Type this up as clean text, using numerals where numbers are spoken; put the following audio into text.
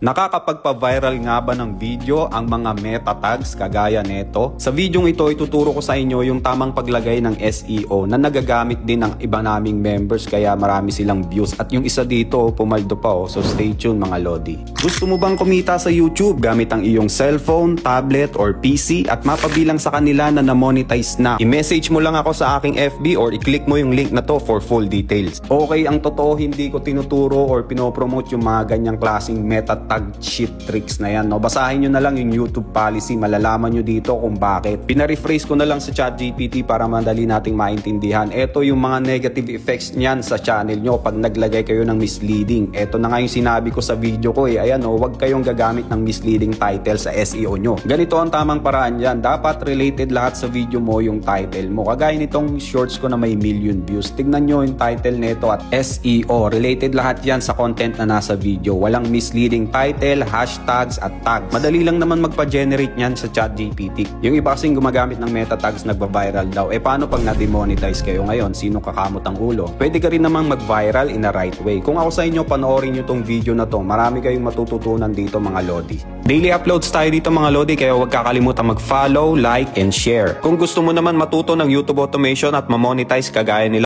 Nakakapagpa-viral nga ba ng video ang mga meta tags kagaya neto? Sa videong ito, ituturo ko sa inyo yung tamang paglagay ng SEO na nagagamit din ng iba naming members kaya marami silang views. At yung isa dito, pumaldo pa so stay tuned mga lodi. Gusto mo bang kumita sa YouTube gamit ang iyong cellphone, tablet, or PC at mapabilang sa kanila na na-monetize na? I-message mo lang ako sa aking FB or i-click mo yung link na to for full details. Okay, ang totoo hindi ko tinuturo or pinopromote yung mga ganyang klaseng meta tag sheet tricks na yan. Basahin nyo na lang yung YouTube policy, malalaman nyo dito kung bakit. Pinarephrase ko na lang sa ChatGPT para madali nating maintindihan. Ito yung mga negative effects niyan sa channel nyo pag naglagay kayo ng misleading. Ito na nga yung sinabi ko sa video ko ayan huwag kayong gagamit ng misleading title sa SEO nyo. Ganito ang tamang paraan yan. Dapat related lahat sa video mo yung title mo. Kagaya nitong shorts ko na may million views. Tignan nyo yung title nito at SEO. Related lahat yan sa content na nasa video. Walang misleading title, hashtags at tags. Madali lang naman magpa-generate niyan sa ChatGPT. Yung iba kasing gumagamit ng meta tags nagba-viral daw. Paano pag na-demonetize kayo ngayon? Sino kakamot ang ulo? Pwede ka rin namang mag-viral in a right way. Kung ako sa inyo, panoorin nyo tong video na to. Marami kayong matututunan dito mga lodi. Daily uploads tayo dito mga lodi kaya huwag kakalimutan mag-follow, like, and share. Kung gusto mo naman matuto ng YouTube automation at ma-monetize kagaya nila